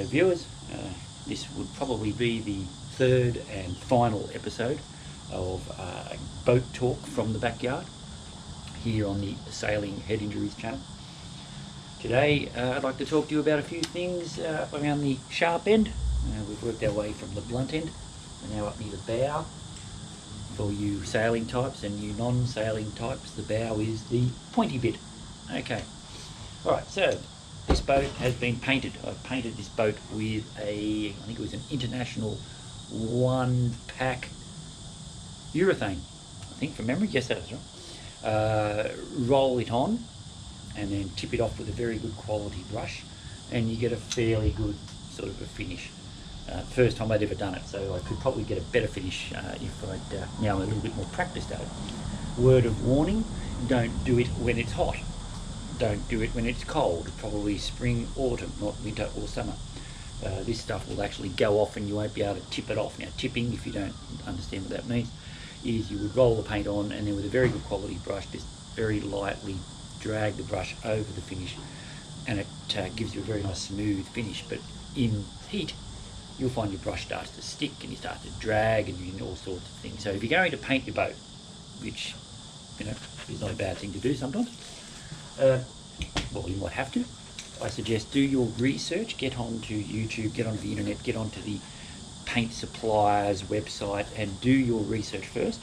Viewers, this would probably be the third and final episode of Boat Talk from the Backyard here on the Sailing Head Injuries channel. Today I'd like to talk to you about a few things around the sharp end. We've worked our way from the blunt end, we're now up near the bow. For you sailing types and you non-sailing types, the bow is the pointy bit. Okay, alright, so this boat has been painted. I've painted this boat with I think it was an International 1-pack urethane, I think from memory, yes that was right. Roll it on and then tip it off with a very good quality brush and you get a fairly good sort of a finish. First time I'd ever done it, so I could probably get a better finish if I'd now I'm a little bit more practiced at it. Word of warning, don't do it when it's hot. Don't do it when it's cold, probably spring, autumn, not winter or summer. This stuff will actually go off and you won't be able to tip it off. Now tipping, if you don't understand what that means, is you would roll the paint on and then with a very good quality brush, just very lightly drag the brush over the finish and it gives you a very nice smooth finish. But in heat, you'll find your brush starts to stick and you start to drag and you all sorts of things. So if you're going to paint your boat, which is not a bad thing to do sometimes, well, you might have to. I suggest do your research, get onto YouTube, get onto the internet, get onto the paint supplier's website and do your research first,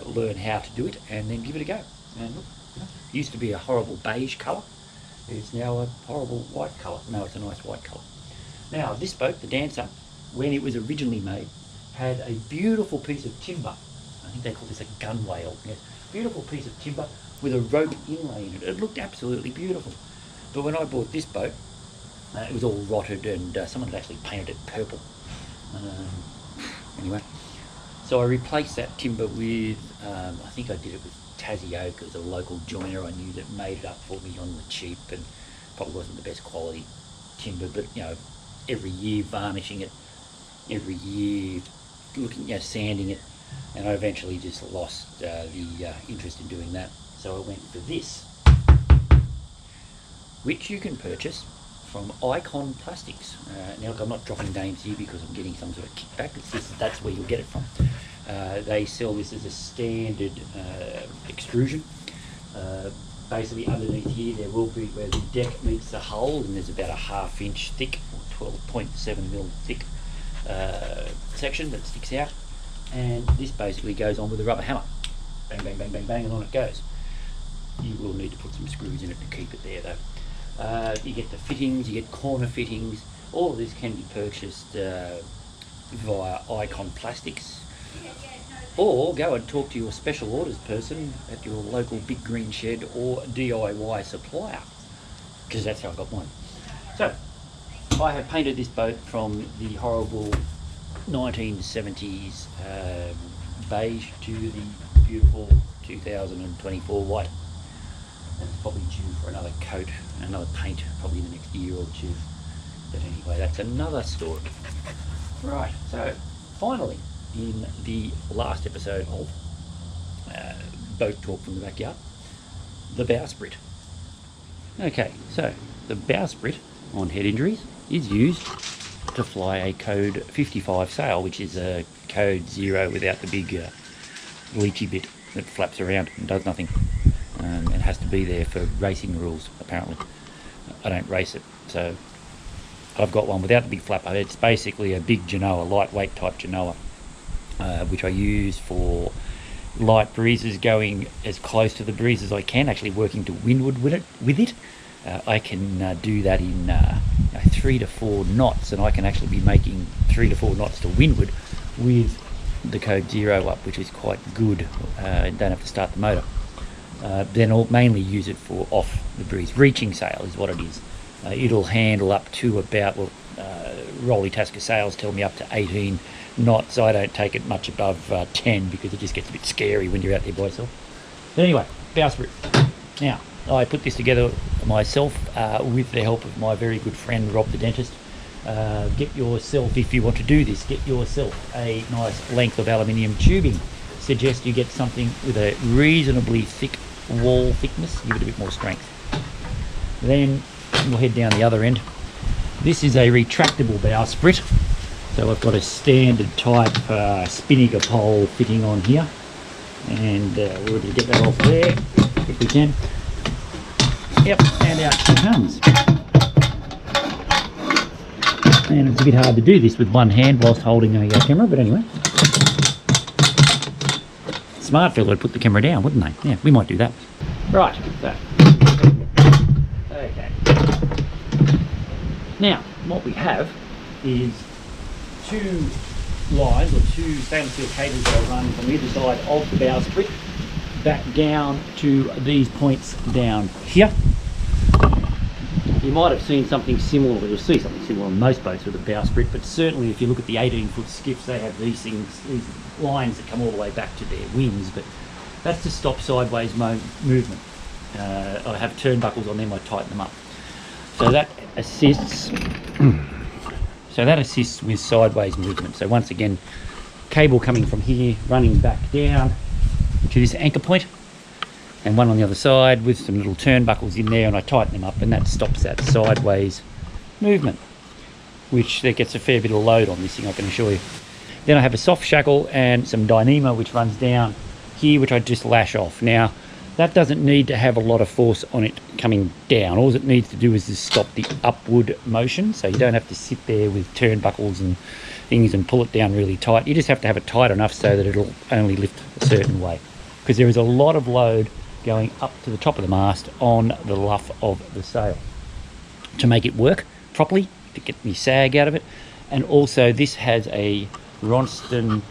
learn how to do it and then give it a go. And look, it used to be a horrible beige colour, it's now a horrible white colour. No, it's a nice white colour. Now this boat, the Dancer, when it was originally made, had a beautiful piece of timber. I think they call this a gunwale. Yes, beautiful piece of timber with a rope inlay in it. It looked absolutely beautiful. But when I bought this boat, it was all rotted and someone had actually painted it purple. Anyway, so I replaced that timber with, I think I did it with Tassie Oak. It was a local joiner I knew that made it up for me on the cheap and probably wasn't the best quality timber, but every year varnishing it, every year looking at sanding it, and I eventually just lost the interest in doing that. So I went for this, which you can purchase from Icon Plastics. Now look, I'm not dropping names here because I'm getting some sort of kickback. That's where you'll get it from. They sell this as a standard extrusion. Basically underneath here there will be where the deck meets the hull, and there's about a 1/2 inch thick, or 12.7 mil thick section that sticks out, and this basically goes on with a rubber hammer. Bang, bang, bang, bang, bang, and on it goes. You will need to put some screws in it to keep it there though. You get the fittings, you get corner fittings. All of this can be purchased via Icon Plastics, or go and talk to your special orders person at your local Big Green Shed or DIY supplier, because that's how I got mine. So I have painted this boat from the horrible 1970s beige to the beautiful 2024 white. And it's probably due for another coat, another paint, probably in the next year or two. But anyway, that's another story. Right, so finally, in the last episode of Boat Talk from the Backyard, the bowsprit. Okay, so the bowsprit on head injuries is used to fly a code 55 sail, which is a code 0 without the big leechy bit that flaps around and does nothing. It has to be there for racing rules, apparently. I don't race it, so I've got one without the big flapper. It's basically a big genoa, lightweight type genoa, which I use for light breezes, going as close to the breeze as I can, actually working to windward with it. I can do that in 3 to 4 knots, and I can actually be making 3 to 4 knots to windward with the code 0 up, which is quite good. Don't have to start the motor. Then I'll mainly use it for off the breeze. Reaching sail is what it is. It'll handle up to about, Rolly Tasker sails tell me up to 18 knots. I don't take it much above 10 because it just gets a bit scary when you're out there by yourself. But anyway, bowsprit. Now, I put this together myself with the help of my very good friend Rob the dentist. Get yourself, if you want to do this, get yourself a nice length of aluminium tubing. Suggest you get something with a reasonably thick wall thickness, give it a bit more strength. Then we'll head down the other end. This is a retractable bow sprit. So I've got a standard type spinnaker pole fitting on here, and we're going to get that off there if we can. Yep, and out she comes. And it's a bit hard to do this with one hand whilst holding a camera, but anyway. Smart fella would put the camera down, wouldn't they? Yeah, we might do that. Right, so. Okay. Now, what we have is two lines, or two stainless steel cables that are run from either side of the bow sprit back down to these points down here. You might have seen something similar, or you'll see something similar on most boats with a bow sprit, but certainly if you look at the 18-foot skiffs, they have these things, these lines that come all the way back to their wings, but that's to stop sideways movement. I have turnbuckles on them, I tighten them up. So that assists with sideways movement. So once again, cable coming from here, running back down to this anchor point, and one on the other side with some little turnbuckles in there, and I tighten them up, and that stops that sideways movement, which that gets a fair bit of load on this thing, I can assure you. Then I have a soft shackle and some dynamo which runs down here, which I just lash off. Now that doesn't need to have a lot of force on it coming down. All it needs to do is just stop the upward motion, so you don't have to sit there with turnbuckles and things and pull it down really tight. You just have to have it tight enough so that it'll only lift a certain way, because there is a lot of load going up to the top of the mast on the luff of the sail to make it work properly, to get the sag out of it. And also this has a Ronston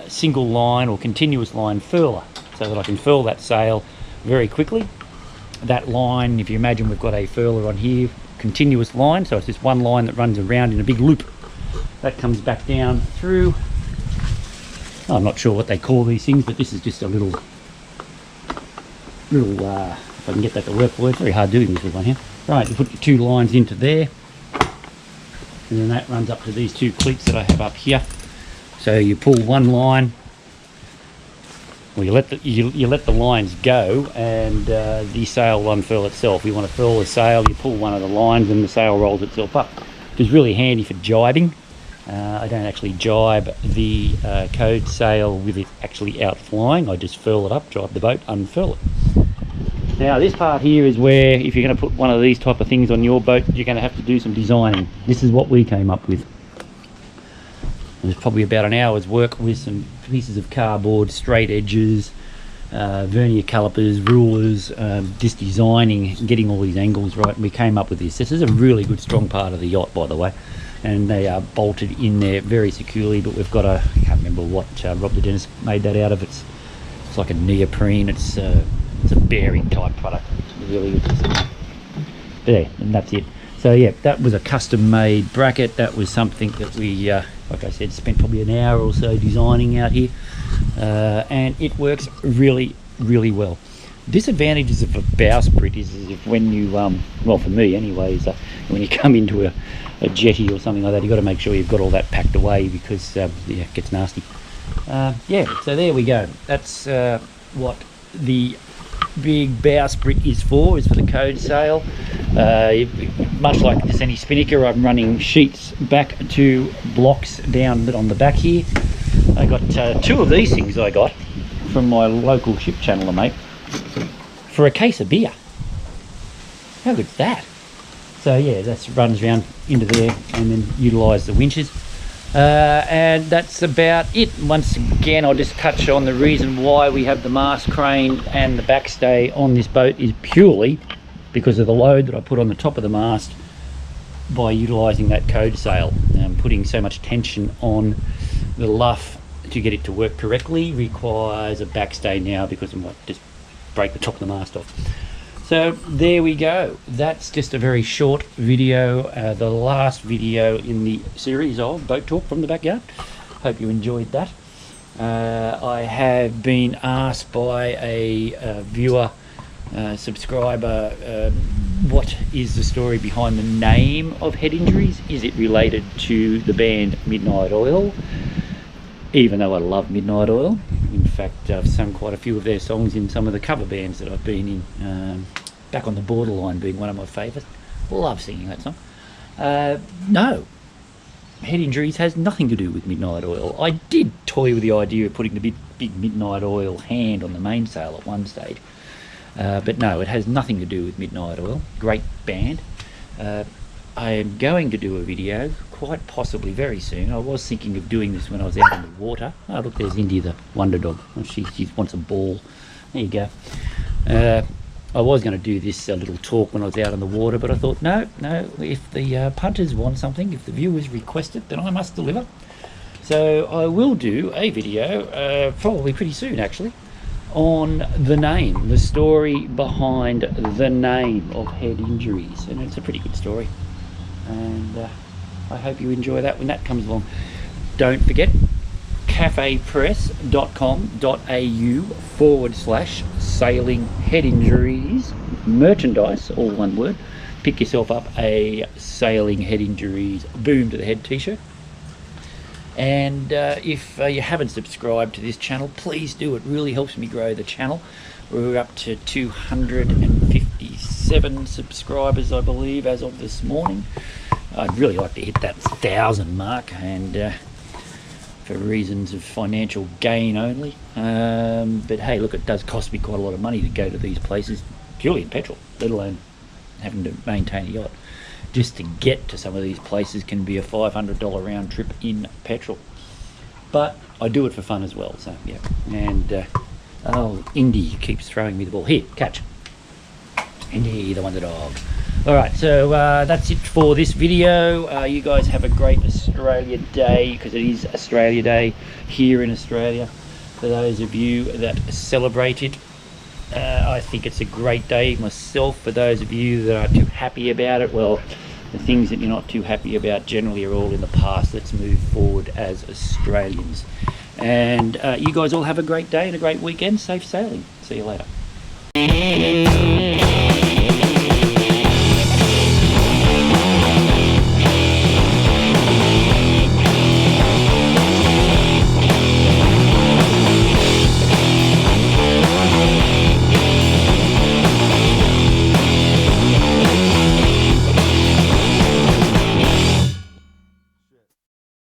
single line or continuous line furler, so that I can furl that sail very quickly. That line, if you imagine, we've got a furler on here, continuous line, so it's just one line that runs around in a big loop. That comes back down through, I'm not sure what they call these things, but this is just a little if I can get that to work for you. It's very hard doing this with one hand. Right, you put your two lines into there, and then that runs up to these two cleats that I have up here. So you pull one line, well, you let the lines go, and the sail will unfurl itself. You want to furl the sail, you pull one of the lines, and the sail rolls itself up, which is really handy for jibing. I don't actually jibe the code sail with it actually out flying. I just furl it up, jibe the boat, unfurl it. Now this part here is where, if you're going to put one of these type of things on your boat, you're going to have to do some designing. This is what we came up with. It was probably about an hour's work with some pieces of cardboard, straight edges, vernier calipers, rulers, just designing, getting all these angles right, and we came up with this. This is a really good strong part of the yacht, by the way, and they are bolted in there very securely, but we've got a, I can't remember what Rob the dentist made that out of. It's like a neoprene. It's a bearing type product. It's really good. There, and that's it. So yeah, that was a custom made bracket. That was something that we, like I said, spent probably an hour or so designing out here, and it works really, really well. Disadvantages of a bow sprit is if when you, well for me anyways, when you come into a jetty or something like that, you've got to make sure you've got all that packed away, because yeah, it gets nasty. Yeah, so there we go. That's what the big bow sprit is for the code sail. Much like this any spinnaker, I'm running sheets back to blocks down on the back here. I got two of these things I got from my local ship channeler mate for a case of beer. How good's that? So yeah, that runs around into there and then utilise the winches. And that's about it. Once again, I'll just touch on the reason why we have the mast crane and the backstay on this boat is purely because of the load that I put on the top of the mast by utilising that code sail. Putting so much tension on the luff to get it to work correctly requires a backstay now, because I might just break the top of the mast off. So there we go. That's just a very short video, the last video in the series of Boat Talk from the Backyard. Hope you enjoyed that. I have been asked by a viewer subscriber, what is the story behind the name of Head Injuries? Is it related to the band Midnight Oil? Even though I love Midnight Oil, in fact I've sung quite a few of their songs in some of the cover bands that I've been in, Back on the Borderline being one of my favourites. Love singing that song. No, Head Injuries has nothing to do with Midnight Oil. I did toy with the idea of putting the big Midnight Oil hand on the mainsail at one stage, but no, it has nothing to do with Midnight Oil. Great band. I am going to do a video, quite possibly very soon. I was thinking of doing this when I was out in the water. Oh look, there's Indy the Wonder Dog. Oh, she wants a ball. There you go. I was going to do this little talk when I was out in the water, but I thought, no, if the punters want something, if the viewers request it, then I must deliver. So I will do a video, probably pretty soon actually, on the name, the story behind the name of Head Injuries. And it's a pretty good story. And I hope you enjoy that when that comes along. Don't forget, cafepress.com.au/sailing head injuries merchandise, all one word. Pick yourself up a Sailing Head Injuries Boom to the Head t-shirt. And if you haven't subscribed to this channel, please do. It really helps me grow the channel. We're up to 257 subscribers, I believe, as of this morning. I'd really like to hit that 1,000 mark, and for reasons of financial gain only. But hey, look, it does cost me quite a lot of money to go to these places, purely in petrol, let alone having to maintain a yacht. Just to get to some of these places can be a $500 round trip in petrol. But I do it for fun as well, so yeah. And oh, Indy keeps throwing me the ball. Here, catch. Indy, the Wonder Dog. Alright, so that's it for this video. You guys have a great Australia Day, because it is Australia Day here in Australia. For those of you that celebrate it, I think it's a great day myself. For those of you that are too happy about it, well, the things that you're not too happy about generally are all in the past. Let's move forward as Australians. And you guys all have a great day and a great weekend. Safe sailing. See you later.